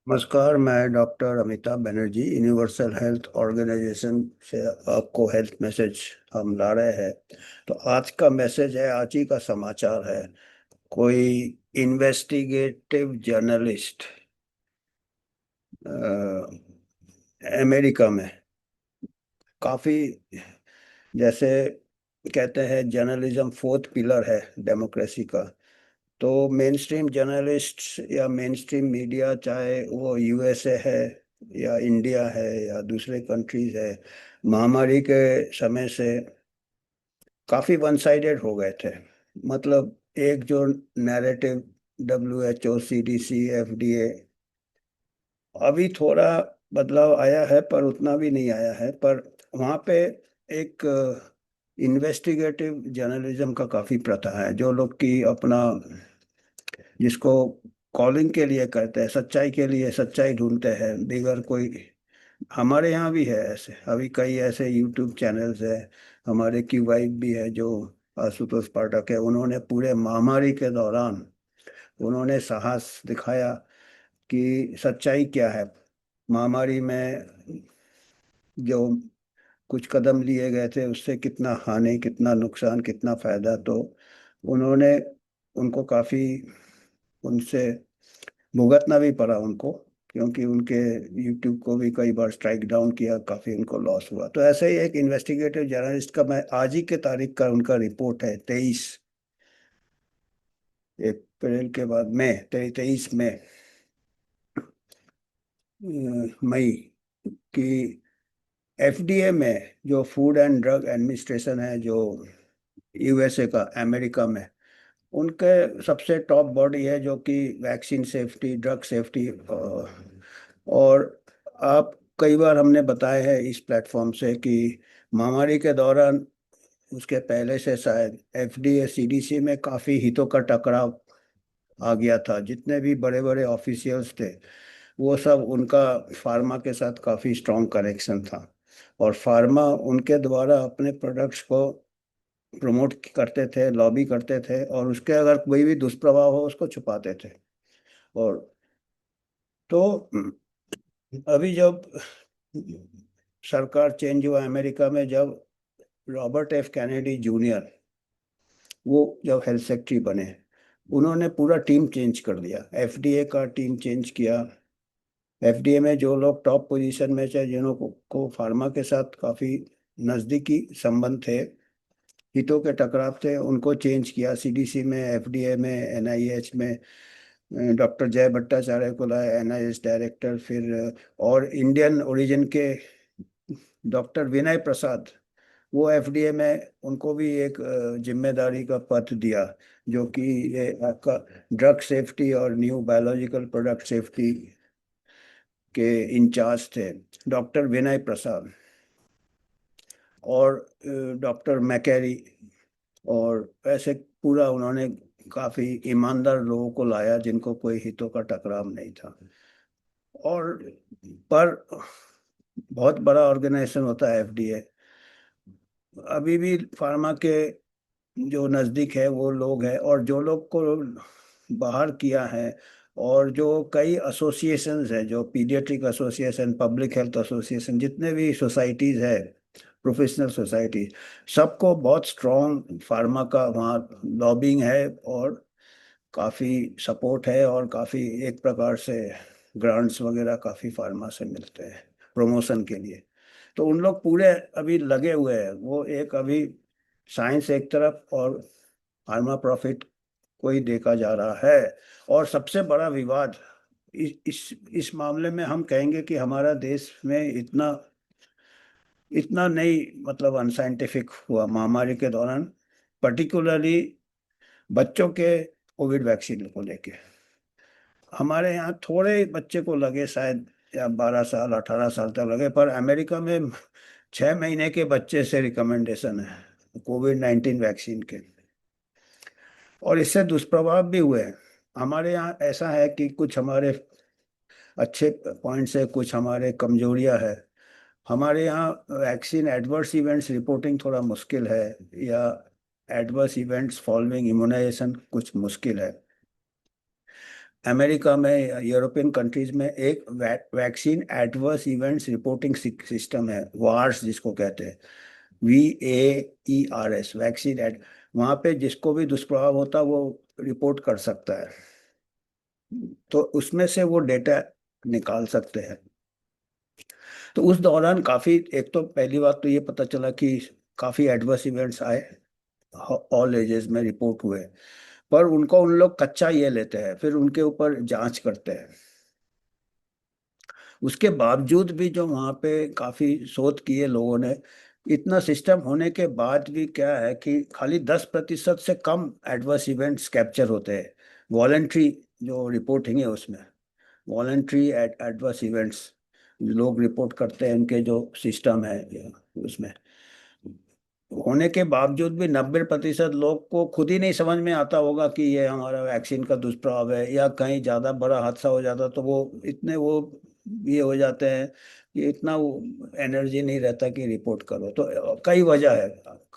नमस्कार। मैं doctor Amitabh Banerjee universal health organisation से आपको हेल्थ मैसेज हम ला रहे हैं। तो आज का मैसेज है, आज ही का समाचार है। कोई इन्वेस्टिगेटिव जर्नलिस्ट अमेरिका में काफी, जैसे कहते हैं जर्नलिज्म फोर्थ पिलर है डेमोक्रेसी का। तो मेन स्ट्रीम जर्नलिस्ट या मेन स्ट्रीम मीडिया, चाहे वो यूएसए है या इंडिया है या दूसरे कंट्रीज है, महामारी के समय से काफी वन साइडेड हो गए थे। मतलब एक जो नैरेटिव, WHO, CDC, FDA, अभी थोड़ा बदलाव आया है पर उतना भी नहीं आया है। पर वहाँ पे एक इन्वेस्टिगेटिव जर्नलिज्म का काफी प्रथा है। जो लोग की अपना, जिसको कॉलिंग के लिए करते हैं, सच्चाई के लिए सच्चाई ढूंढते हैं बिगर कोई। हमारे यहाँ भी है ऐसे, अभी कई ऐसे यूट्यूब चैनल्स है। हमारे की वाइफ भी है जो आशुतोष पाठक है। उन्होंने पूरे महामारी के दौरान उन्होंने साहस दिखाया कि सच्चाई क्या है। महामारी में जो कुछ कदम लिए गए थे उससे कितना हानि, कितना नुकसान, कितना फायदा। तो उन्होंने, उनको काफी, उनसे भुगतना भी पड़ा उनको, क्योंकि उनके यूट्यूब को भी कई बार स्ट्राइक डाउन किया, काफी उनको लॉस हुआ। तो ऐसे ही एक इन्वेस्टिगेटिव जर्नलिस्ट का, मैं आज ही के तारीख का उनका रिपोर्ट है, 23 अप्रैल के बाद मई, 23 मई, मई की, FDA में, जो फूड एंड ड्रग एडमिनिस्ट्रेशन है, जो यूएसए का, अमेरिका में, उनके सबसे टॉप बॉडी है जो कि वैक्सीन सेफ्टी, ड्रग सेफ्टी। और आप, कई बार हमने बताया है इस प्लेटफॉर्म से कि महामारी के दौरान, उसके पहले से शायद FDA CDC में काफ़ी हितों का टकराव आ गया था। जितने भी बड़े बड़े ऑफिशियल्स थे वो सब, उनका फार्मा के साथ काफ़ी स्ट्रॉन्ग कनेक्शन था। और फार्मा उनके द्वारा अपने प्रोडक्ट्स को प्रमोट करते थे, लॉबी करते थे, और उसके अगर कोई भी दुष्प्रभाव हो उसको छुपाते थे। और तो अभी जब सरकार चेंज हुआ अमेरिका में, जब रॉबर्ट F कैनेडी जूनियर, वो जब हेल्थ सेक्रेटरी बने, उन्होंने पूरा टीम चेंज कर दिया, FDA का टीम चेंज किया। FDA में जो लोग टॉप पोजीशन में थे, जिन्हों को फार्मा के साथ काफी नजदीकी संबंध थे, हितों के टकराव थे, उनको चेंज किया। CDC में, FDA में, NIH में डॉक्टर जय भट्टाचार्य को लाया NIH डायरेक्टर। फिर और इंडियन ओरिजिन के डॉक्टर विनय प्रसाद, वो FDA में, उनको भी एक जिम्मेदारी का पद दिया, जो कि ये आपका ड्रग सेफ्टी और न्यू बायोलॉजिकल प्रोडक्ट सेफ्टी के इंचार्ज थे, डॉक्टर विनय प्रसाद। और डॉक्टर मैकेरी, और ऐसे पूरा उन्होंने काफी ईमानदार लोगों को लाया जिनको कोई हितों का टकराव नहीं था। और पर बहुत बड़ा ऑर्गेनाइजेशन होता है FDA। अभी भी फार्मा के जो नज़दीक है वो लोग हैं, और जो लोग को बाहर किया है, और जो कई एसोसिएशंस हैं, जो paediatric association, public health association, जितने भी सोसाइटीज़ है, प्रोफेशनल सोसाइटी, सबको बहुत स्ट्रॉन्ग फार्मा का वहाँ लॉबिंग है, और काफ़ी सपोर्ट है, और काफ़ी एक प्रकार से ग्रांट्स वगैरह काफ़ी फार्मा से मिलते हैं प्रमोशन के लिए। तो उन लोग पूरे अभी लगे हुए हैं। वो एक अभी साइंस एक तरफ और फार्मा प्रॉफिट को ही देखा जा रहा है। और सबसे बड़ा विवाद इस मामले में हम कहेंगे कि हमारा देश में इतना इतना नहीं, मतलब अनसाइंटिफिक हुआ महामारी के दौरान, पर्टिकुलरली बच्चों के कोविड वैक्सीन को लेके। हमारे यहाँ थोड़े बच्चे को लगे शायद, या 12 साल 18 साल तक लगे, पर अमेरिका में 6 महीने के बच्चे से रिकमेंडेशन है COVID-19 वैक्सीन के। और इससे दुष्प्रभाव भी हुए हैं। हमारे यहाँ ऐसा है कि कुछ हमारे अच्छे पॉइंट्स है, कुछ हमारे कमजोरियां है। हमारे यहाँ वैक्सीन एडवर्स इवेंट्स रिपोर्टिंग थोड़ा मुश्किल है, या एडवर्स इवेंट्स फॉलोइंग इम्यूनाइजेशन कुछ मुश्किल है। अमेरिका में, यूरोपियन कंट्रीज में एक vaccine adverse events reporting system है, वार्स जिसको कहते हैं, VAERS, वैक्सीन एड। वहाँ पे जिसको भी दुष्प्रभाव होता है वो रिपोर्ट कर सकता है, तो उसमें से वो डेटा निकाल सकते हैं। तो उस दौरान काफी, एक तो पहली बात तो ये पता चला कि काफी एडवर्स इवेंट्स आए, ऑल एजेस में रिपोर्ट हुए, पर उनको उन लोग कच्चा ये लेते हैं, फिर उनके ऊपर जांच करते हैं। उसके बावजूद भी जो वहाँ पे काफी शोध किए लोगों ने, इतना सिस्टम होने के बाद भी क्या है कि खाली 10% से कम एडवर्स इवेंट्स कैप्चर होते हैं वॉलेंट्री जो रिपोर्टिंग है उसमें। वॉलेंट्री एडवर्स इवेंट्स लोग रिपोर्ट करते हैं, इनके जो सिस्टम है उसमें होने के बावजूद भी 90% लोग को खुद ही नहीं समझ में आता होगा कि ये हमारा वैक्सीन का दुष्प्रभाव है, या कहीं ज्यादा बड़ा हादसा हो जाता तो वो इतने वो ये हो जाते हैं कि इतना वो एनर्जी नहीं रहता कि रिपोर्ट करो। तो कई वजह है,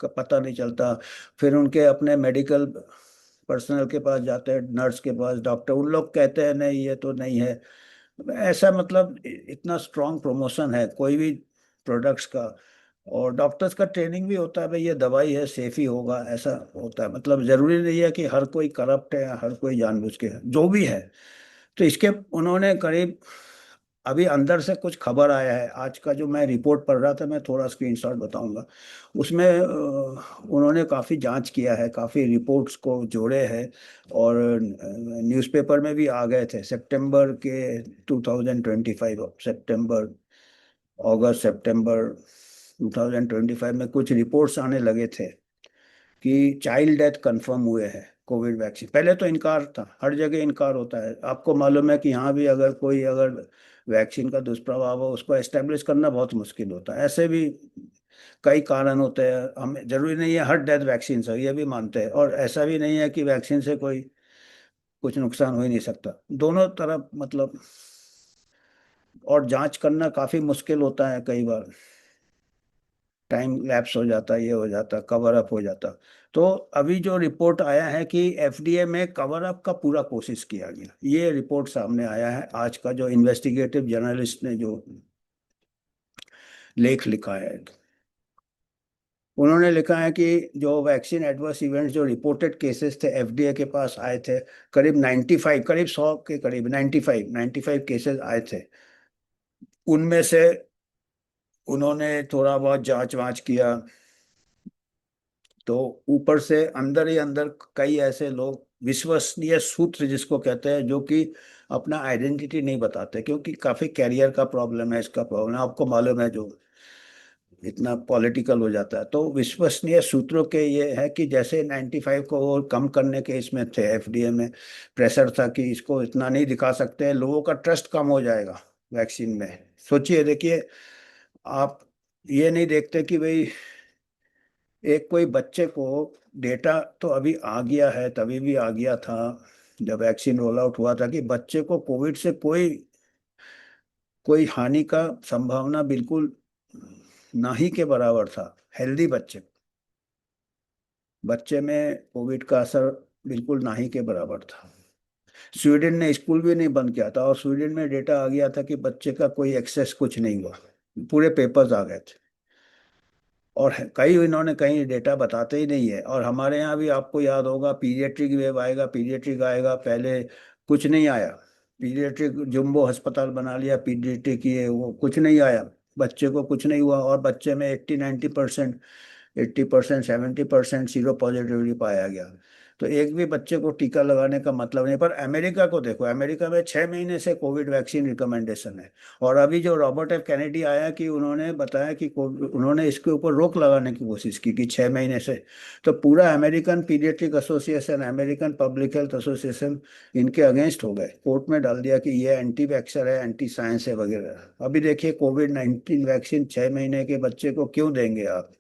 पता नहीं चलता। फिर उनके अपने मेडिकल पर्सनल के पास जाते हैं, नर्स के पास, डॉक्टर, उन लोग कहते हैं नहीं ये तो नहीं है। ऐसा मतलब इतना स्ट्रांग प्रमोशन है कोई भी प्रोडक्ट्स का। और डॉक्टर्स का ट्रेनिंग भी होता है, भाई ये दवाई है, सेफ ही होगा, ऐसा होता है। मतलब जरूरी नहीं है कि हर कोई करप्ट है, हर कोई जानबूझ के है, जो भी है। तो इसके उन्होंने करीब, अभी अंदर से कुछ खबर आया है, आज का जो मैं रिपोर्ट पढ़ रहा था, मैं थोड़ा स्क्रीनशॉट बताऊंगा। उसमें उन्होंने काफ़ी जांच किया है, काफ़ी रिपोर्ट्स को जोड़े हैं, और न्यूज़पेपर में भी आ गए थे सितंबर के 2025, सितंबर, अगस्त सितंबर 2025 में कुछ रिपोर्ट्स आने लगे थे कि चाइल्ड डेथ कंफर्म हुए हैं कोविड वैक्सीन। पहले तो इनकार था, हर जगह इनकार होता है, आपको मालूम है कि यहाँ भी अगर कोई अगर वैक्सीन का दुष्प्रभाव हो उसको एस्टेब्लिश करना बहुत मुश्किल होता है। ऐसे भी कई कारण होते हैं, हमें जरूरी नहीं है हर डेथ वैक्सीन से, ये भी मानते हैं। और ऐसा भी नहीं है कि वैक्सीन से कोई कुछ नुकसान हो ही नहीं सकता, दोनों तरफ मतलब। और जांच करना काफी मुश्किल होता है, कई बार टाइम लैप्स हो जाता, ये हो जाता, कवर अप हो जाता। तो अभी जो रिपोर्ट आया है कि FDA में कवर अप का पूरा कोशिश किया गया, ये रिपोर्ट सामने आया है आज का, जो इन्वेस्टिगेटिव जर्नलिस्ट ने जो लेख लिखा है। उन्होंने लिखा है कि जो वैक्सीन एडवर्स इवेंट्स जो रिपोर्टेड केसेस थे FDA के पास आए थे, करीब 95, करीब 100 के करीब, 95 केसेस आए थे। उनमें से उन्होंने थोड़ा बहुत जांच वांच किया, तो ऊपर से अंदर ही अंदर कई ऐसे लोग, विश्वसनीय सूत्र जिसको कहते हैं, जो कि अपना आइडेंटिटी नहीं बताते, क्योंकि काफी कैरियर का प्रॉब्लम है, इसका प्रॉब्लम है, आपको मालूम है, जो इतना पॉलिटिकल हो जाता है। तो विश्वसनीय सूत्रों के ये है कि जैसे 95 को और कम करने के इसमें थे, FDA में प्रेशर था कि इसको इतना नहीं दिखा सकते, लोगों का ट्रस्ट कम हो जाएगा वैक्सीन में। सोचिए, देखिए, आप ये नहीं देखते कि भाई एक कोई बच्चे को, डेटा तो अभी आ गया है, तभी भी आ गया था जब वैक्सीन रोल आउट हुआ था, कि बच्चे को कोविड से कोई कोई हानि का संभावना बिल्कुल ना ही के बराबर था। हेल्दी बच्चे, बच्चे में कोविड का असर बिल्कुल ना ही के बराबर था। स्वीडन ने स्कूल भी नहीं बंद किया था, और स्वीडन में डेटा आ गया था कि बच्चे का कोई एक्सेस कुछ नहीं हुआ, पूरे पेपर्स आ गए थे। और कई इन्होंने कहीं डेटा बताते ही नहीं है। और हमारे यहाँ भी आपको याद होगा, पीडियाट्रिक वेव आएगा, पीडियाट्रिक आएगा, पहले कुछ नहीं आया। पीडियाट्रिक जुम्बो अस्पताल बना लिया पीडियाट्रिक, ये वो कुछ नहीं आया, बच्चे को कुछ नहीं हुआ, और बच्चे में 80-90%, 80%, 70% सीरो पॉजिटिविटी पाया गया। तो एक भी बच्चे को टीका लगाने का मतलब नहीं। पर अमेरिका को देखो, अमेरिका में 6 महीने से कोविड वैक्सीन रिकमेंडेशन है। और अभी जो रॉबर्ट एफ कैनेडी आया कि उन्होंने बताया कि उन्होंने इसके ऊपर रोक लगाने की कोशिश की कि 6 महीने से। तो पूरा American paediatric association, American public health association इनके अगेंस्ट हो गए, कोर्ट में डाल दिया कि ये एंटी वैक्सर है, एंटी साइंस है वगैरह। अभी देखिए, कोविड-19 वैक्सीन 6 महीने के बच्चे को क्यों देंगे आप?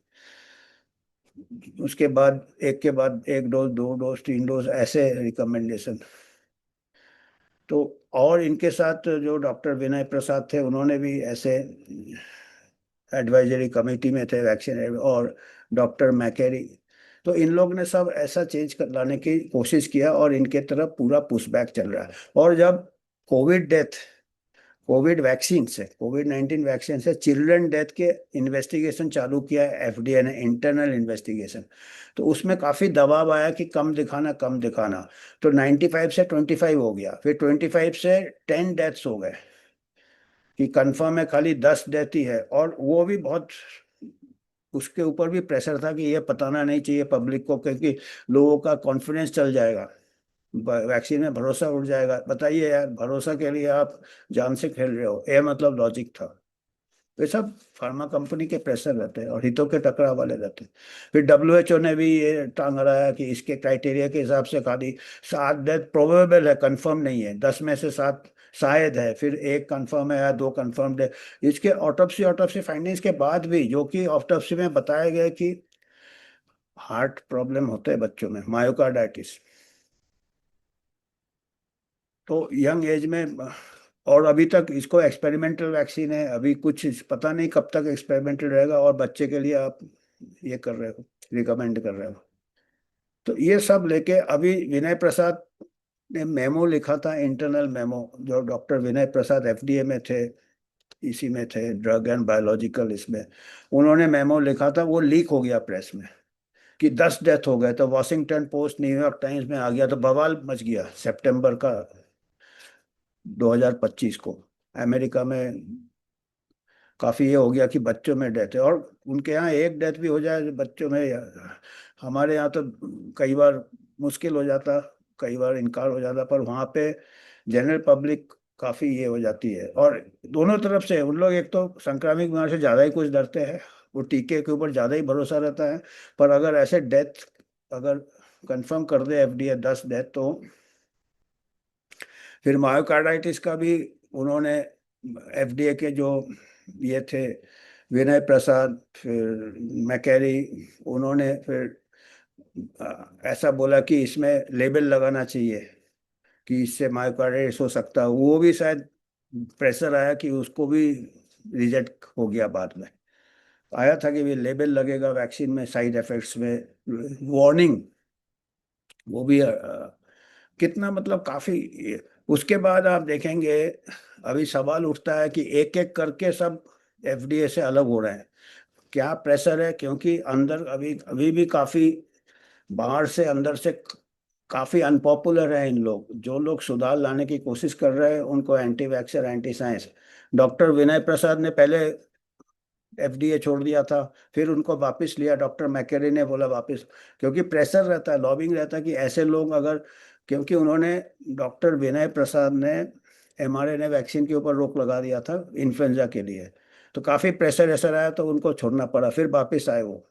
उसके बाद एक डोज, दो डोज, तीन डोज, ऐसे रिकमेंडेशन। तो और इनके साथ जो डॉक्टर विनय प्रसाद थे, उन्होंने भी ऐसे एडवाइजरी कमेटी में थे वैक्सीन, और डॉक्टर मैकेरी, तो इन लोग ने सब ऐसा चेंज कर लाने की कोशिश किया और इनके तरफ पूरा पुशबैक चल रहा है। और जब कोविड डेथ कोविड 19 वैक्सीन से चिल्ड्रन डेथ के इन्वेस्टिगेशन चालू किया है एफडीए ने, इंटरनल इन्वेस्टिगेशन। तो उसमें काफी दबाव आया कि कम दिखाना कम दिखाना। तो 95 से 25 हो गया, फिर 25 से 10 डेथ्स हो गए कि कंफर्म है खाली 10 डेथ ही है। और वो भी बहुत, उसके ऊपर भी प्रेशर था कि ये बताना नहीं चाहिए पब्लिक को, क्योंकि लोगों का कॉन्फिडेंस चल जाएगा, वैक्सीन में भरोसा उठ जाएगा। बताइए यार, भरोसा के लिए आप जान से खेल रहे हो, ये मतलब लॉजिक था। ये सब फार्मा कंपनी के प्रेशर रहते हैं और हितों के टकराव वाले रहते हैं। फिर डब्ल्यूएचओ ने भी ये टांग अड़ाया कि इसके क्राइटेरिया के हिसाब से खाली 7 डेथ प्रोबेबल है, कंफर्म नहीं है, 10 में से 7 शायद है, फिर एक कंफर्म है या 2 कंफर्म्ड है। इसके ऑटोप्सी ऑटोप्सी फाइंडिंग्स के बाद भी, जो कि ऑटोप्सी में बताया गया कि हार्ट प्रॉब्लम होते हैं बच्चों में, मायोकार्डाइटिस, तो यंग एज में। और अभी तक इसको एक्सपेरिमेंटल वैक्सीन है, अभी कुछ पता नहीं कब तक एक्सपेरिमेंटल रहेगा, और बच्चे के लिए आप ये कर रहे हो, रिकमेंड कर रहे हो। तो ये सब लेके अभी विनय प्रसाद ने मेमो लिखा था, इंटरनल मेमो, जो डॉक्टर विनय प्रसाद एफडीए में थे, इसी में थे, ड्रग एंड बायोलॉजिकल, इसमें उन्होंने मेमो लिखा था, वो लीक हो गया प्रेस में कि 10 डेथ हो गए। तो वॉशिंगटन पोस्ट, न्यूयॉर्क टाइम्स में आ गया, तो बवाल मच गया सितंबर का 2025 को अमेरिका में। काफी ये हो गया कि बच्चों में डेथ है, और उनके यहाँ एक डेथ भी हो जाए बच्चों में, हमारे यहाँ तो कई बार मुश्किल हो जाता, कई बार इनकार हो जाता, पर वहाँ पे जनरल पब्लिक काफी ये हो जाती है। और दोनों तरफ से उन लोग, एक तो संक्रामक बीमारी से ज्यादा ही कुछ डरते हैं, वो टीके के ऊपर ज्यादा ही भरोसा रहता है। पर अगर ऐसे डेथ अगर कंफर्म कर दे एफडीए 10 डेथ, तो फिर मायोकार्डाइटिस का भी उन्होंने, एफडीए के जो ये थे विनय प्रसाद, फिर मैकेरी, उन्होंने फिर ऐसा बोला कि इसमें लेबल लगाना चाहिए कि इससे मायोकार्डाइटिस हो सकता है। वो भी शायद प्रेशर आया कि उसको भी रिजेक्ट हो गया बाद में। आया था कि भी लेबल लगेगा वैक्सीन में, साइड इफेक्ट्स में वार्निंग, वो भी कितना मतलब काफी। उसके बाद आप देखेंगे, अभी सवाल उठता है कि एक एक करके सब एफडीए से अलग हो रहे हैं। क्या प्रेशर है, क्योंकि अंदर अभी अभी भी काफी, बाहर से अंदर से काफी अनपॉपुलर है इन लोग। जो लोग सुधार लाने की कोशिश कर रहे हैं उनको anti vaxxer, anti science. Doctor Vinay Prasad ने पहले एफडीए छोड़ दिया था, फिर उनको वापस लिया, डॉक्टर मैकेरी ने बोला वापस, क्योंकि प्रेशर रहता है, लॉबिंग रहता है कि ऐसे लोग अगर, क्योंकि उन्होंने, डॉक्टर विनय प्रसाद ने एमआरएनए वैक्सीन के ऊपर रोक लगा दिया था इन्फ्लुएंजा के लिए। तो काफ़ी प्रेशर ऐसा आया, तो उनको छोड़ना पड़ा, फिर वापस आए वो।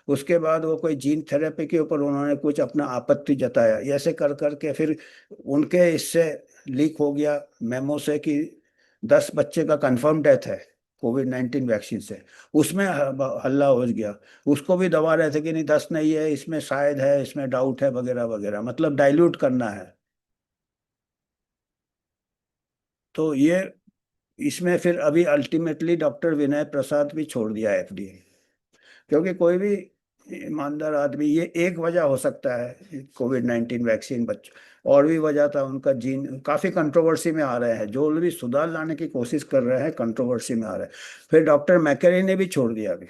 उसके बाद वो कोई जीन थेरेपी के ऊपर उन्होंने कुछ अपना आपत्ति जताया, ऐसे कर करके फिर उनके इससे लीक हो गया मेमो से कि 10 बच्चे का कंफर्म डेथ है कोविड 19 वैक्सीन से। उसमें हल्ला हो गया, उसको भी दबा रहे थे कि नहीं 10 नहीं है, इसमें शायद है, इसमें डाउट है, वगैरह वगैरह, मतलब डाइल्यूट करना है। तो ये, इसमें फिर अभी अल्टीमेटली डॉक्टर विनय प्रसाद भी छोड़ दिया एफडीए, क्योंकि कोई भी ईमानदार आदमी, ये एक वजह हो सकता है कोविड 19 वैक्सीन बच्चों, और भी वजह था उनका जीन, काफी कंट्रोवर्सी में आ रहे हैं, जो भी सुधार लाने की कोशिश कर रहे हैं कंट्रोवर्सी में आ रहे हैं। फिर डॉक्टर मैकेरी ने भी छोड़ दिया अभी।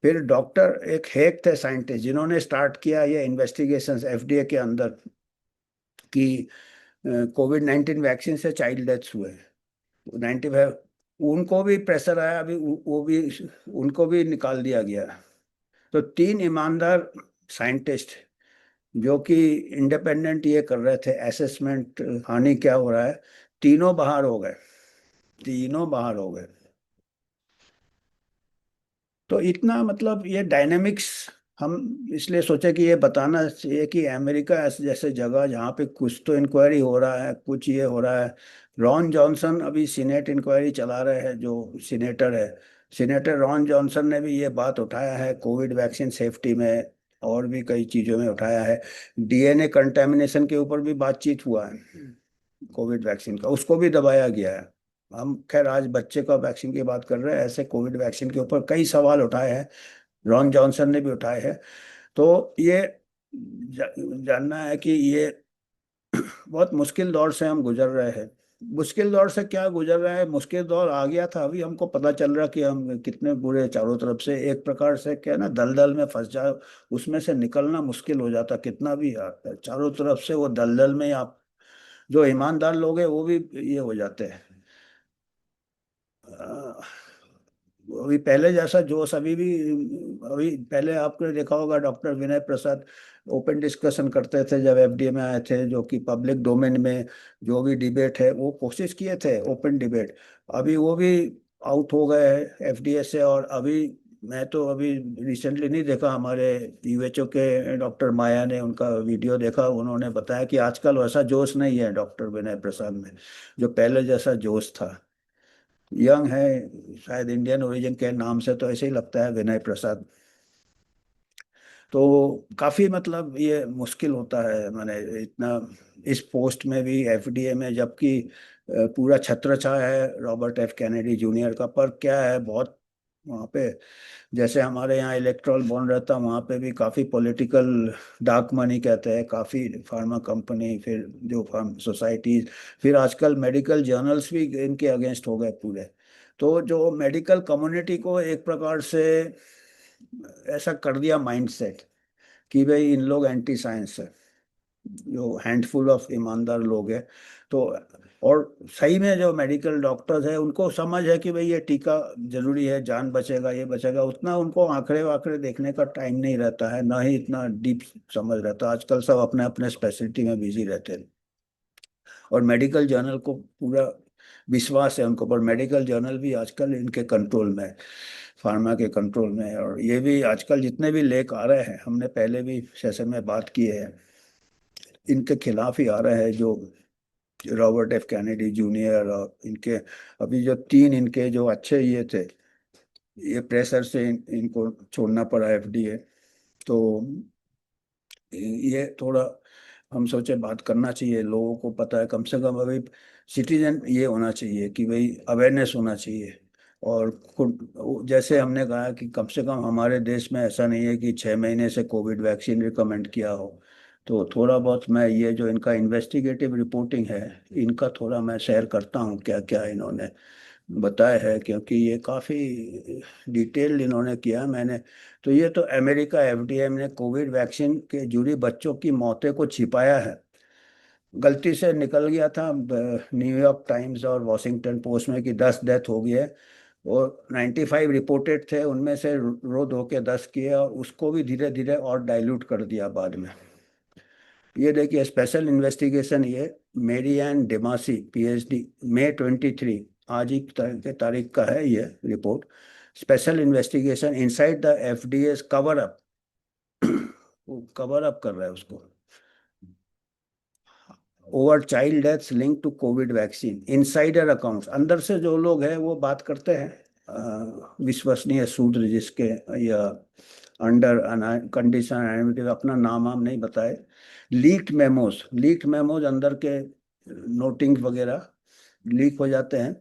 फिर डॉक्टर एक हेक थे साइंटिस्ट, जिन्होंने स्टार्ट किया ये इन्वेस्टिगेशंस एफडीए के अंदर कि कोविड 19 वैक्सीन से चाइल्ड डेथ्स हुए 95, उनको भी प्रेशर आया अभी, वो भी, उनको भी निकाल दिया गया। तो 3 ईमानदार साइंटिस्ट, जो कि इंडिपेंडेंट ये कर रहे थे असेसमेंट हानि क्या हो रहा है, तीनों बाहर हो गए, तीनों बाहर हो गए। तो इतना मतलब ये डायनेमिक्स, हम इसलिए सोचे कि ये बताना चाहिए कि अमेरिका ऐसे जैसे जगह जहाँ पे कुछ तो इंक्वायरी हो रहा है, कुछ ये हो रहा है। रॉन जॉनसन अभी सीनेट इंक्वायरी चला रहे हैं, जो सीनेटर है, सीनेटर रॉन जॉनसन ने भी ये बात उठाया है कोविड वैक्सीन सेफ्टी में, और भी कई चीज़ों में उठाया है। डीएनए कंटेमिनेशन के ऊपर भी बातचीत हुआ है कोविड वैक्सीन का, उसको भी दबाया गया है। हम खैर आज बच्चे का वैक्सीन की बात कर रहे हैं, ऐसे कोविड वैक्सीन के ऊपर कई सवाल उठाए हैं, रॉन जॉनसन ने भी उठाए हैं। तो ये जानना है कि ये बहुत मुश्किल दौर से हम गुजर रहे हैं। मुश्किल दौर से क्या गुजर रहे हैं, मुश्किल दौर आ गया था, अभी हमको पता चल रहा कि हम कितने बुरे, चारों तरफ से एक प्रकार से क्या ना, दलदल में फंस जाए, उसमें से निकलना मुश्किल हो जाता, कितना भी चारों तरफ से वो दलदल में आप, जो ईमानदार लोग हैं वो भी ये हो जाते हैं। अ, अभी पहले जैसा जोश अभी भी, अभी पहले आपने देखा होगा डॉक्टर विनय प्रसाद ओपन डिस्कशन करते थे जब एफडीए में आए थे, जो कि पब्लिक डोमेन में जो भी डिबेट है वो कोशिश किए थे ओपन डिबेट। अभी वो भी आउट हो गए हैं एफडीए से। और अभी मैं तो अभी रिसेंटली नहीं देखा, हमारे यूएचओ के डॉक्टर माया ने उनका वीडियो देखा, उन्होंने बताया कि आजकल वैसा जोश नहीं है डॉक्टर विनय प्रसाद में, जो पहले जैसा जोश था। यंग है, शायद इंडियन ओरिजिन के नाम से तो ऐसे ही लगता है विनय प्रसाद। तो काफी मतलब ये मुश्किल होता है, मैंने इतना इस पोस्ट में भी एफडीए में, जबकि पूरा छत्रछाया है रॉबर्ट एफ कैनेडी जूनियर का, पर क्या है बहुत वहाँ पे, जैसे हमारे यहाँ इलेक्ट्रल बॉन्ड रहता, वहाँ पे भी काफी पॉलिटिकल डार्क मनी कहते हैं, काफी फार्मा कंपनी, फिर जो फार्म सोसाइटीज, फिर आजकल मेडिकल जर्नल्स भी इनके अगेंस्ट हो गए पूरे। तो जो मेडिकल कम्युनिटी को एक प्रकार से ऐसा कर दिया माइंडसेट कि भाई इन लोग एंटी साइंस है, जो हैंडफुल ऑफ ईमानदार लोग हैं। तो और सही में जो मेडिकल डॉक्टर्स है उनको समझ है कि भाई ये टीका जरूरी है, जान बचेगा, ये बचेगा, उतना उनको आंकड़े वाकड़े देखने का टाइम नहीं रहता है, ना ही इतना डीप समझ रहता। आजकल सब अपने अपने स्पेशलिटी में बिजी रहते हैं, और मेडिकल जर्नल को पूरा विश्वास है उनको, पर मेडिकल जर्नल भी आजकल इनके कंट्रोल में है, फार्मा के कंट्रोल में है। और ये भी आजकल जितने भी लेख आ रहे हैं, हमने पहले भी सेशन में बात की है, इनके खिलाफ ही आ रहे हैं, जो रॉबर्ट एफ कैनेडी जूनियर और इनके, अभी जो तीन इनके जो अच्छे ये थे, ये प्रेशर से इनको छोड़ना पड़ा एफडीए। तो ये थोड़ा हम सोचे बात करना चाहिए, लोगों को पता है कम से कम, अभी सिटीजन ये होना चाहिए कि भाई अवेयरनेस होना चाहिए। और जैसे हमने कहा कि कम से कम हमारे देश में ऐसा नहीं है कि 6 महीने से कोविड वैक्सीन रिकमेंड किया हो। तो थोड़ा बहुत मैं ये जो इनका इन्वेस्टिगेटिव रिपोर्टिंग है, इनका थोड़ा मैं शेयर करता हूँ क्या क्या इन्होंने बताया है, क्योंकि ये काफ़ी डिटेल इन्होंने किया मैंने। तो ये तो अमेरिका एफडीए ने कोविड वैक्सीन के जुड़ी बच्चों की मौतें को छिपाया है, गलती से निकल गया था न्यूयॉर्क टाइम्स और वॉशिंगटन पोस्ट में कि 10 डेथ हो गई है, और 95 रिपोर्टेड थे, उनमें से रो धो के 10 किए, और उसको भी धीरे धीरे और डाइल्यूट कर दिया बाद में। ये देखिए स्पेशल इन्वेस्टिगेशन, ये मेरी एन डेमासी पीएचडी, मई 23, आज ही के तारीख का है ये report. Special investigation inside the FDA cover up, वो कवर अप कर रहा है उसको, over child deaths link to Covid vaccine, insider accounts, अंदर से जो लोग हैं वो बात करते हैं, विश्वसनीय सूत्र जिसके, या अंडर कंडीशन अपना नाम हम नहीं बताए, लीक्ड मेमोज अंदर के नोटिंग वगैरह लीक हो जाते हैं।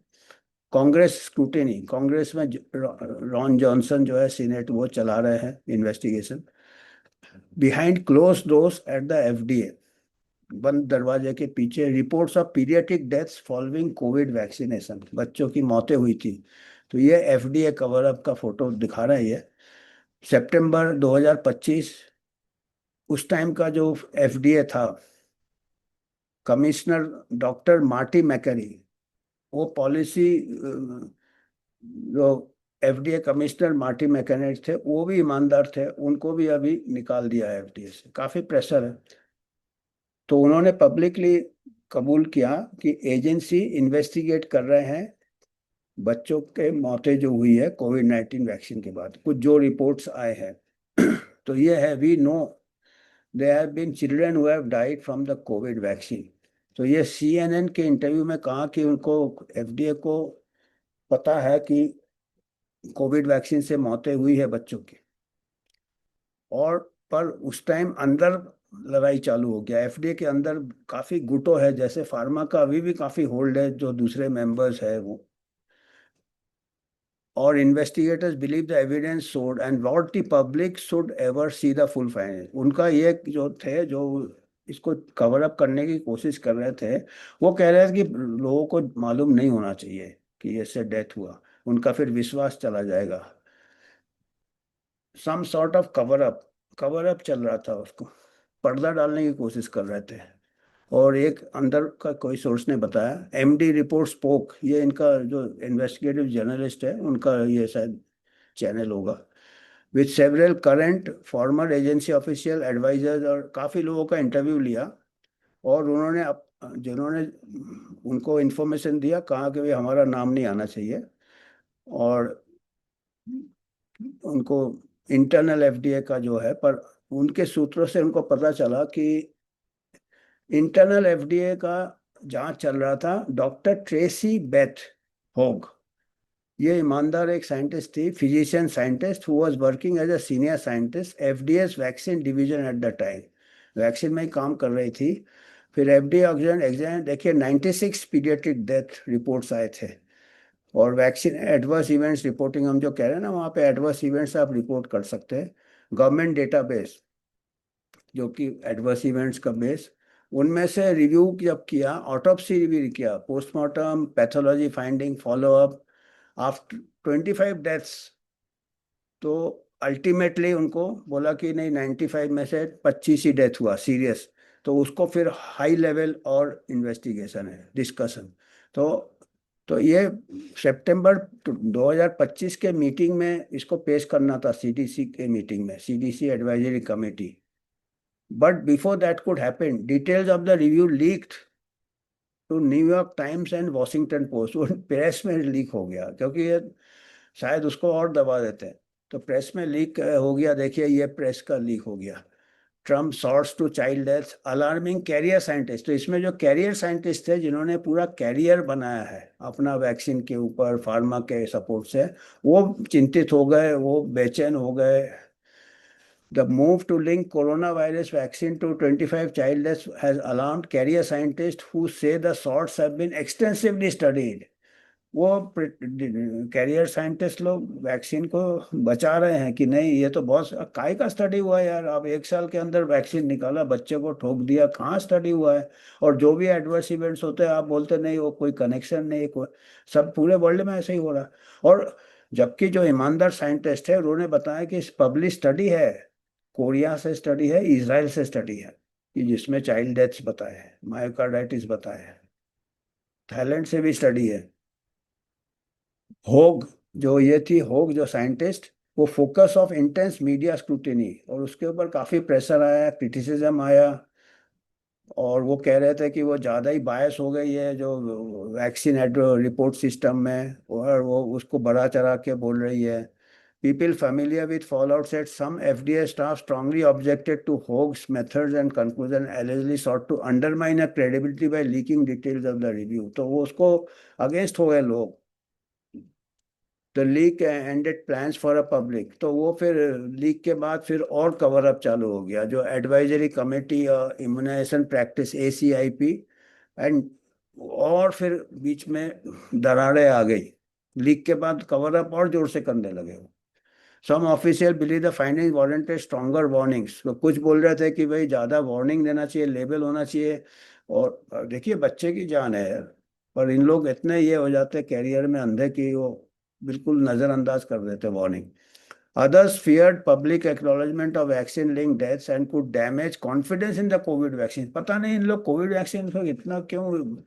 कांग्रेस स्क्रूटिनी, कांग्रेस में रॉन जॉनसन जो है सीनेट, वो चला रहे हैं investigation, behind close doors at the FDA, बंद दरवाजे के पीछे, reports of paediatric deaths following Covid vaccination, बच्चों की मौतें हुई थी। तो ये एफडीए कवर अप का फोटो दिखा रहा है ये, सितंबर 2025, उस टाइम का जो एफडीए था, कमिश्नर डॉक्टर मार्टी मैकरी, वो पॉलिसी, जो एफडीए कमिश्नर मार्टी मैकरी थे वो भी ईमानदार थे, उनको भी अभी निकाल दिया है एफडीए से, काफी प्रेशर है। तो उन्होंने पब्लिकली कबूल किया कि एजेंसी इन्वेस्टिगेट कर रहे हैं बच्चों के मौतें जो हुई है कोविड 19 वैक्सीन के बाद, कुछ जो रिपोर्ट्स आए हैं। तो ये है, we know there have been children who have died from the Covid vaccine. तो ये सीएनएन के इंटरव्यू में कहा कि उनको, एफडीए को पता है कि कोविड वैक्सीन से मौतें हुई है बच्चों की। और पर उस टाइम अंदर लड़ाई चालू हो गया एफडीए के अंदर, काफी गुटो है, जैसे फार्मा का अभी भी काफी होल्ड है, जो दूसरे मेंबर्स है वो। or investigators believe the evidence showed and what the public should ever see the full findings. उनका ये जो थे, जो इसको कवर अप करने की कोशिश कर रहे थे, वो कह रहे थे कि लोगों को मालूम नहीं होना चाहिए कि इससे डेथ हुआ, उनका फिर विश्वास चला जाएगा। Some sort of cover up चल रहा था, उसको पर्दा डालने की कोशिश कर रहे थे। और एक अंदर का कोई सोर्स ने बताया, एमडी रिपोर्ट स्पोक, ये इनका जो इन्वेस्टिगेटिव जर्नलिस्ट है उनका ये शायद चैनल होगा, with several current former agency official advisers, और काफ़ी लोगों का इंटरव्यू लिया और उन्होंने जिन्होंने उनको इन्फॉर्मेशन दिया, कहा कि भाई हमारा नाम नहीं आना चाहिए, और उनको इंटरनल एफडीए का जो है, पर उनके सूत्रों से उनको पता चला कि इंटरनल एफडीए का जांच चल रहा था डॉक्टर ट्रेसी बेथ होग। ये ईमानदार एक साइंटिस्ट थी, physician scientist, who was working as a senior scientist FDA's vaccine division at the time. Vaccine में ही काम कर रही थी। फिर एफडीए एग्जाम देखिए, 96 पीडियाट्रिक डेथ रिपोर्ट्स आए थे। और वैक्सीन एडवर्स इवेंट्स रिपोर्टिंग हम जो कह रहे हैं ना, वहाँ पे एडवर्स इवेंट्स आप रिपोर्ट कर सकते हैं। गवर्नमेंट डेटाबेस जो कि एडवर्स इवेंट्स का बेस, उनमें से रिव्यू जब किया, ऑटोप्सी रिव्यू किया, postmortem, pathology finding, follow up after 25 deaths, तो अल्टीमेटली उनको बोला कि नहीं, 95 में से 25 ही डेथ हुआ सीरियस। तो उसको फिर हाई लेवल और इन्वेस्टिगेशन है, डिस्कशन। तो तो ये सितंबर 2025 के मीटिंग में इसको पेश करना था, सीडीसी के मीटिंग में, CDC advisory committee. But before that could happen, details of the review leaked to New York Times and Washington Post. वो प्रेस में लीक हो गया, क्योंकि ये शायद उसको और दबा देते हैं, तो प्रेस में लीक हो गया। देखिए, ये प्रेस का लीक हो गया। Trump sorts to child death, alarming career scientist. तो इसमें जो कैरियर साइंटिस्ट थे, जिन्होंने पूरा कैरियर बनाया है अपना वैक्सीन के ऊपर फार्मा के सपोर्ट से, वो चिंतित हो गए, वो बेचैन हो गए। The move to link coronavirus vaccine to 25 child deaths has alarmed carrier scientists who say the sorts have been extensively studied. वो कैरियर साइंटिस्ट लोग वैक्सीन को बचा रहे हैं कि नहीं, ये तो बहुत काय का स्टडी हुआ है यार। अब 1 साल के अंदर वैक्सीन निकाला, बच्चे को ठोक दिया, कहाँ स्टडी हुआ है। और जो भी एडवर्स इवेंट्स होते हैं, आप बोलते नहीं वो कोई कनेक्शन नहीं, कोई, सब पूरे वर्ल्ड में ऐसे ही हो रहा। और जबकि जो ईमानदार साइंटिस्ट है, उन्होंने बताया कि पब्लिश स्टडी है, कोरिया से स्टडी है, इजराइल से स्टडी है, कि जिसमें चाइल्ड डेथ्स बताए हैं, मायोकार्डाइटिस बताए हैं। थाईलैंड से भी स्टडी है। होग, जो ये थी होग जो साइंटिस्ट, वो focus of intense media scrutiny, और उसके ऊपर काफी प्रेशर आया, क्रिटिसिज्म आया। और वो कह रहे थे कि वो ज़्यादा ही बायस हो गई है जो वैक्सीन रिपोर्ट सिस्टम में, और वो उसको बढ़ा चढ़ा के बोल रही है। People familiar with fallout said some FDA staff strongly objected to Hoag's methods and conclusion, allegedly sought to undermine her credibility by leaking details of the review. तो वो उसको अगेंस्ट हो गए लोग। The leak ended plans for a public, तो वो फिर leak के बाद फिर और कवर अप चालू हो गया, जो advisory committee immunization practice ACIP, and और फिर बीच में दरारें आ गई। लीक के बाद कवर अप और जोर से करने लगे वो। Some official believe the finding warranted stronger warnings, तो कुछ बोल रहे थे कि भाई ज़्यादा वार्निंग देना चाहिए, लेबल होना चाहिए। और देखिए, बच्चे की जान है यार, पर इन लोग इतने ये हो जाते कैरियर में अंधे कि वो बिल्कुल नज़रअंदाज कर देते warning. Others feared public acknowledgement of vaccine-linked deaths and could damage confidence in the COVID vaccine. पता नहीं इन लोग कोविड वैक्सीन को इतना क्यों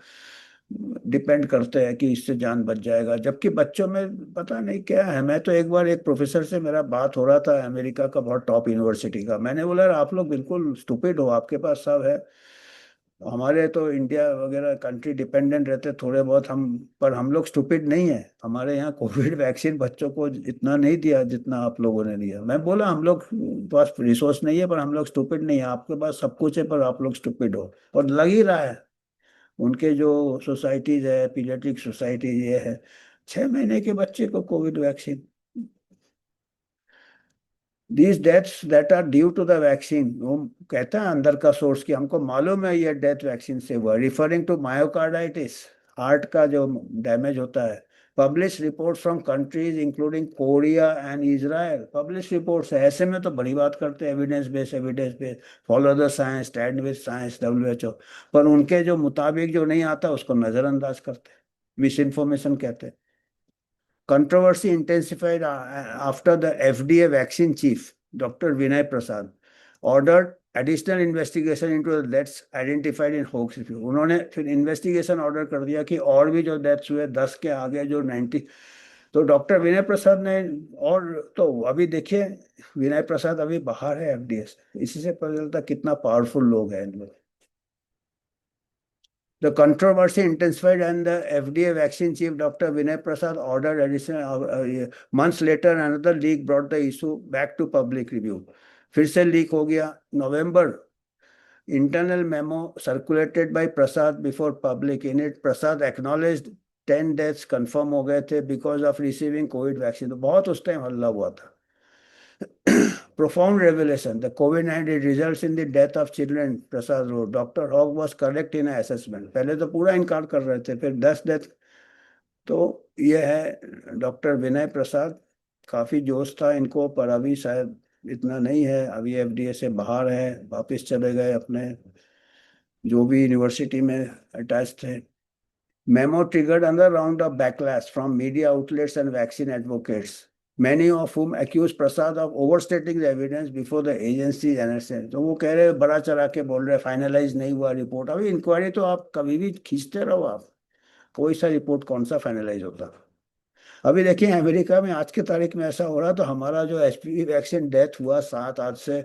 डिपेंड करते हैं कि इससे जान बच जाएगा, जबकि बच्चों में पता नहीं क्या है। मैं तो एक बार एक प्रोफेसर से मेरा बात हो रहा था, अमेरिका का बहुत टॉप यूनिवर्सिटी का, मैंने बोला यार आप लोग बिल्कुल स्टूपिड हो, आपके पास सब है। हमारे तो इंडिया वगैरह कंट्री डिपेंडेंट रहते थोड़े बहुत हम, पर हम लोग स्टूपिड नहीं है। हमारे यहाँ कोविड वैक्सीन बच्चों को इतना नहीं दिया जितना आप लोगों ने दिया। मैं बोला हम लोग पास रिसोर्स नहीं है, पर हम लोग स्टूपिड नहीं है, आपके पास सब कुछ है पर आप लोग स्टूपिड हो। और लग ही रहा है, उनके जो सोसाइटीज है, पीडियाट्रिक सोसाइटी, ये है, 6 महीने के बच्चे को Covid vaccine. These deaths that are due to the vaccine, वो कहता है अंदर का सोर्स कि हमको मालूम है ये डेथ वैक्सीन से हुआ, रिफरिंग टू मायोकार्डाइटिस, हार्ट का जो डैमेज होता है, publish report from countries including Korea and Israel. Publish reports है, ऐसे में तो बड़ी बात करते हैं, evidence base, follow the science, stand with science, WHO। पर उनके जो मुताबिक जो नहीं आता उसको नजरअंदाज करते हैं, मिस इन्फॉर्मेशन कहते हैं। Controversy intensified after the FDA vaccine chief, Dr. Vinay Prasad, ordered additional investigation into the deaths identified in hoax review। उन्होंने फिर इन्वेस्टिगेशन ऑर्डर कर दिया कि और भी जो डेथ्स हुए 10 के आगे जो 90, तो डॉक्टर विनय प्रसाद ने, और तो अभी देखिए विनय प्रसाद अभी बाहर है FDA से, इसी से पता चलता कितना पावरफुल लोग हैं इन लोग। The controversy intensified and the FDA vaccine chief Dr. Vinay Prasad ordered additional months later another leak brought the issue back to public review। फिर से लीक हो गया नवंबर। Internal memo circulated by Prasad before public, in it Prasad acknowledged 10 deaths confirm हो गए थे because of receiving COVID vaccine। तो बहुत उस टाइम हल्ला हुआ था। Profound revelation, the COVID-19 results in the death of children, Prasad wrote। Dr. Hogg was correct in assessment। पहले तो पूरा इनकार कर रहे थे, फिर 10 डेथ। तो ये है डॉक्टर विनय प्रसाद, काफी जोश था इनको, पर अभी शायद इतना नहीं है, अभी FDA से बाहर है, वापस चले गए अपने जो भी यूनिवर्सिटी में अटैच थे। Memo triggered another round of backlash from media outlets and vaccine advocates, many of whom accused Prasad of overstating the evidence before the agency analysis। तो वो कह रहे बड़ा चढ़ा के बोल रहे फाइनलाइज नहीं हुआ रिपोर्ट। अभी इंक्वायरी तो आप कभी भी खींचते रहो, आप कोई सा रिपोर्ट कौन सा फाइनलाइज होता। अभी देखिए अमेरिका में आज की तारीख में ऐसा हो रहा, तो हमारा जो HPV वैक्सीन डेथ हुआ 7, आज से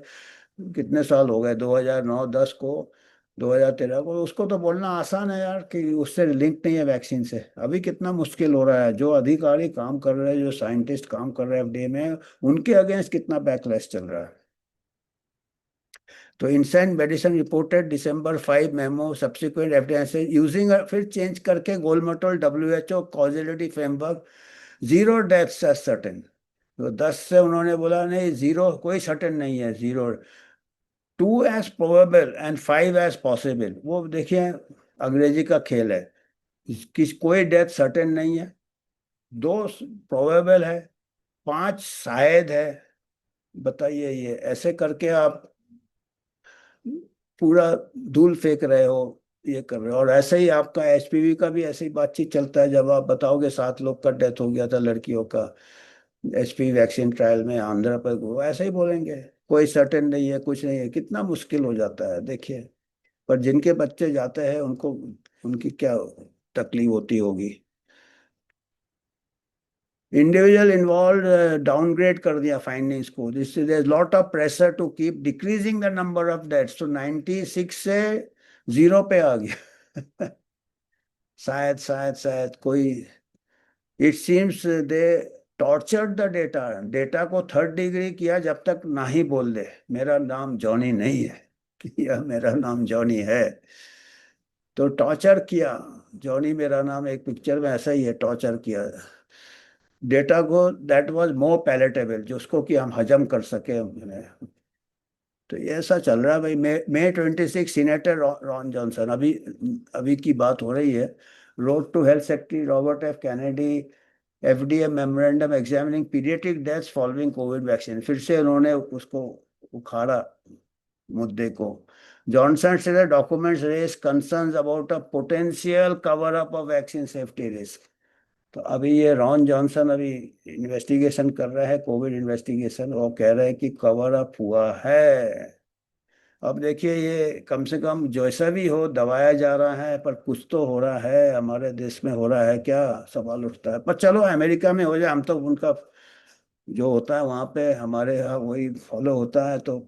कितने साल हो गए, 2009-10 को, 2013 को, उसको तो बोलना आसान है यार कि उससे लिंक नहीं है वैक्सीन से। अभी कितना मुश्किल हो रहा है, जो अधिकारी काम कर रहे हैं, जो साइंटिस्ट काम कर रहे हैं FDA में, उनके अगेंस्ट कितना बैकलैश चल रहा है। तो inside medicine reported December 5 memo subsequent evidence using, फिर चेंज करके गोलमटोल WHO causality framework, 0 deaths as certain. तो 10 से उन्होंने बोला नहीं, 0 कोई सर्टेन नहीं है, 0, 2 as probable and 5 as possible. वो देखिए अंग्रेजी का खेल है, किस कोई डेथ सर्टेन नहीं है, 2 प्रोबेबल है, 5 शायद है। बताइए, ये ऐसे करके आप पूरा धूल फेंक रहे हो, ये कर रहे हो। और ऐसे ही आपका HPV का भी ऐसे ही बातचीत चलता है, जब आप बताओगे 7 लोग का डेथ हो गया था लड़कियों का HPV वैक्सीन ट्रायल में आंध्र पर, वो ऐसे ही बोलेंगे कोई सर्टेन नहीं है, कुछ नहीं है। कितना मुश्किल हो जाता है देखिए। पर जिनके बच्चे जाते हैं उनको, उनकी क्या तकलीफ होती होगी। इंडिविजुअल इन्वॉल्व डाउनग्रेड कर दिया फाइंडिंग्स को, जिससे there is lot of pressure to keep decreasing the number of deaths. तो 96 से 0 पे आ गया। शायद कोई, it seems they tortured the data, data को 3rd डिग्री किया, जब तक ना ही बोल दे मेरा नाम जॉनी नहीं है या मेरा नाम जॉनी है, तो टॉर्चर किया। जॉनी मेरा नाम एक पिक्चर में ऐसा ही है, टॉर्चर किया डेटा को, दैट वाज मोर पैलेटेबल, जो उसको कि हम हजम कर सके उन्हें। तो ये ऐसा चल रहा है भाई। May 26 सीनेटर रॉन जॉनसन, अभी अभी की बात हो रही है, road to health secretary Robert F. Kennedy FDA memorandum examining paediatric deaths following Covid vaccine. फिर से उन्होंने उसको उखाड़ा मुद्दे को। जॉनसन से documents raise concerns about a potential cover up of vaccine safety risk. तो अभी ये रॉन जॉनसन अभी इन्वेस्टिगेशन कर रहा है, कोविड इन्वेस्टिगेशन, और कह रहे हैं कि कवर अप हुआ है। अब देखिए ये कम से कम जैसा भी हो दबाया जा रहा है, पर कुछ तो हो रहा है, हमारे देश में हो रहा है क्या, सवाल उठता है। पर चलो अमेरिका में हो जाए, हम तो उनका जो होता है वहाँ पे हमारे यहाँ वही फॉलो होता है। तो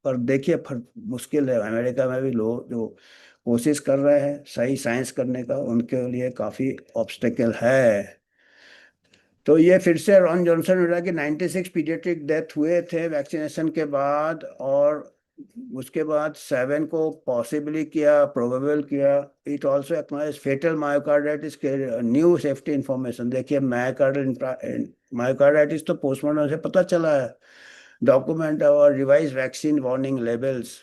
पर देखिए मुश्किल है, अमेरिका में भी लोग जो कोशिश कर रहे हैं सही साइंस करने का, उनके लिए काफ़ी ऑब्स्टेकल है। तो ये फिर से रॉन जॉनसन ने बोला कि 96 पीडियाट्रिक डेथ हुए थे वैक्सीनेशन के बाद, और उसके बाद 7 को पॉसिबली किया, प्रोबेबल किया। It also acknowledge fatal myocarditis के न्यू सेफ्टी इंफॉर्मेशन। देखिए मायोकार्डाइटिस तो पोस्टमार्टम से पता चला है, डॉक्यूमेंट और revise vaccine warning labels,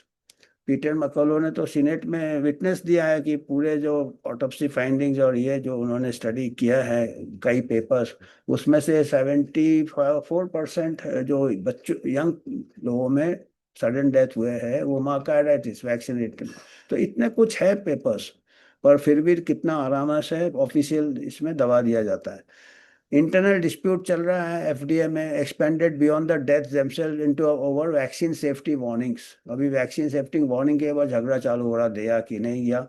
Peter McCullough ने तो सीनेट में विटनेस दिया है कि पूरे जो ऑटोप्सी फाइंडिंग्स और ये जो उन्होंने स्टडी किया है कई पेपर्स, उसमें से 74% जो बच्चों यंग लोगों में सडन डेथ हुए हैं वो मायोकार्डाइटिस वैक्सीनेटेड। तो इतने कुछ है पेपर्स, पर फिर भी कितना आराम से ऑफिशियल इसमें दबा दिया जाता है। इंटरनल डिस्प्यूट चल रहा है एफडीए में, expanded beyond the death themselves into over vaccine safety warnings. अभी वैक्सीन सेफ्टी वार्निंग के बाद झगड़ा चालू हो रहा, दिया कि नहीं, या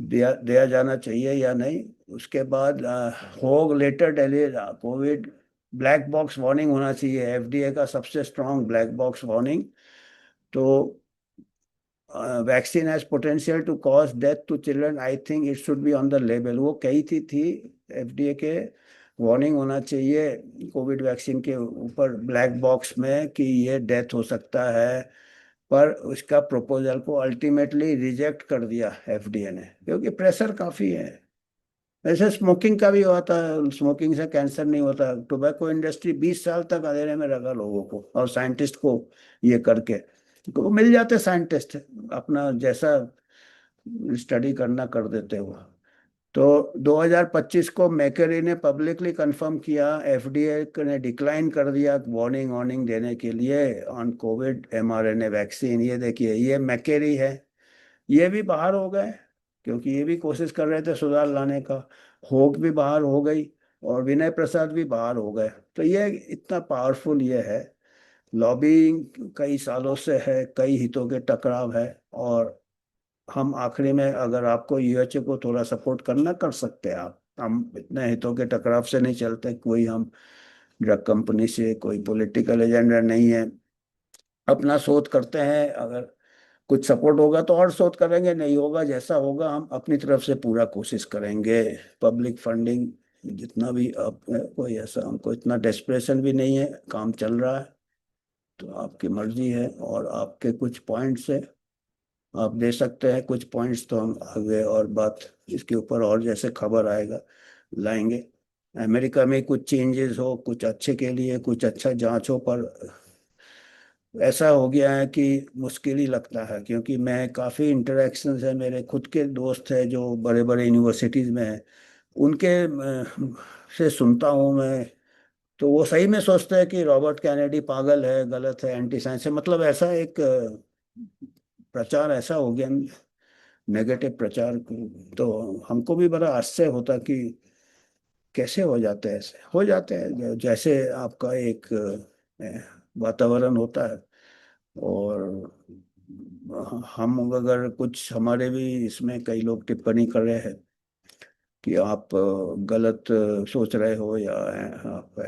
दिया दिया जाना चाहिए या नहीं। उसके बाद होग letter daily Covid black box warning होना चाहिए, एफडीए का सबसे स्ट्रॉन्ग ब्लैक बॉक्स वार्निंग। तो vaccine has potential to cause death to children, I think it should be on the label. वो कही थी एफडीए के, वार्निंग होना चाहिए कोविड वैक्सीन के ऊपर ब्लैक बॉक्स में कि ये डेथ हो सकता है। पर उसका प्रपोजल को अल्टीमेटली रिजेक्ट कर दिया एफडीए ने, क्योंकि प्रेशर काफी है। वैसे स्मोकिंग का भी होता है, स्मोकिंग से कैंसर नहीं होता। टोबैको इंडस्ट्री 20 साल तक अंधेरे में रखा लोगों को और साइंटिस्ट को ये करके, तो वो मिल जाते साइंटिस्ट, अपना जैसा स्टडी करना कर देते हो। तो 2025 को मैकरी ने पब्लिकली कंफर्म किया, एफडीए ने डिक्लाइन कर दिया वार्निंग वार्निंग देने के लिए ऑन कोविड एमआरएनए वैक्सीन। ये देखिए, ये मैकेरी है, ये भी बाहर हो गए, क्योंकि ये भी कोशिश कर रहे थे सुधार लाने का। होक भी बाहर हो गई और विनय प्रसाद भी बाहर हो गए। तो ये इतना पावरफुल ये है, लॉबिंग कई सालों से है, कई हितों के टकराव है। और हम आखिरी में अगर आपको यूएचए को थोड़ा सपोर्ट करना कर सकते हैं आप, हम इतने हितों के टकराव से नहीं चलते, कोई हम ड्रग कंपनी से कोई पॉलिटिकल एजेंडा नहीं है। अपना शोध करते हैं, अगर कुछ सपोर्ट होगा तो और शोध करेंगे, नहीं होगा जैसा होगा हम अपनी तरफ से पूरा कोशिश करेंगे। पब्लिक फंडिंग जितना भी आप, कोई ऐसा हमको इतना डेस्परेशन भी नहीं है, काम चल रहा है। तो आपकी मर्जी है, और आपके कुछ पॉइंट्स है, आप दे सकते हैं कुछ पॉइंट्स, तो हम आगे और बात इसके ऊपर और जैसे खबर आएगा लाएंगे। अमेरिका में कुछ चेंजेस हो, कुछ अच्छे के लिए, कुछ अच्छा जांच हो, पर ऐसा हो गया है कि मुश्किल ही लगता है, क्योंकि मैं काफ़ी इंटरेक्शंस है, मेरे खुद के दोस्त हैं जो बड़े बड़े यूनिवर्सिटीज़ में हैं, उनके से सुनता हूँ मैं। तो वो सही में सोचते हैं कि रॉबर्ट कैनेडी पागल है, गलत है, एंटी साइंस है, मतलब ऐसा एक प्रचार ऐसा हो गया, नेगेटिव प्रचार। तो हमको भी बड़ा आश्चर्य होता कि कैसे हो जाते हैं, ऐसे हो जाते हैं, जैसे आपका एक वातावरण होता है। और हम अगर कुछ, हमारे भी इसमें कई लोग टिप्पणी कर रहे हैं कि आप गलत सोच रहे हो, या आप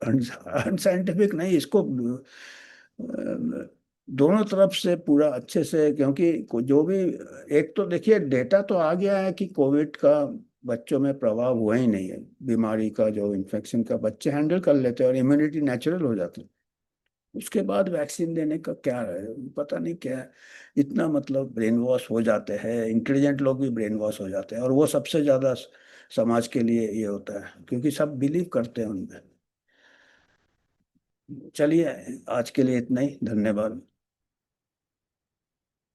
अनसाइंटिफिक नहीं, इसको दोनों तरफ से पूरा अच्छे से, क्योंकि जो भी, एक तो देखिए डेटा तो आ गया है कि कोविड का बच्चों में प्रभाव हुआ ही नहीं है, बीमारी का जो इन्फेक्शन का बच्चे हैंडल कर लेते हैं और इम्यूनिटी नेचुरल हो जाती है। उसके बाद वैक्सीन देने का क्या है, पता नहीं क्या है। इतना मतलब ब्रेन वॉश हो जाते हैं, इंटेलिजेंट लोग भी ब्रेन वॉश हो जाते हैं, और वो सबसे ज्यादा समाज के लिए ये होता है, क्योंकि सब बिलीव करते हैं उनमें। चलिए, आज के लिए इतना ही, धन्यवाद।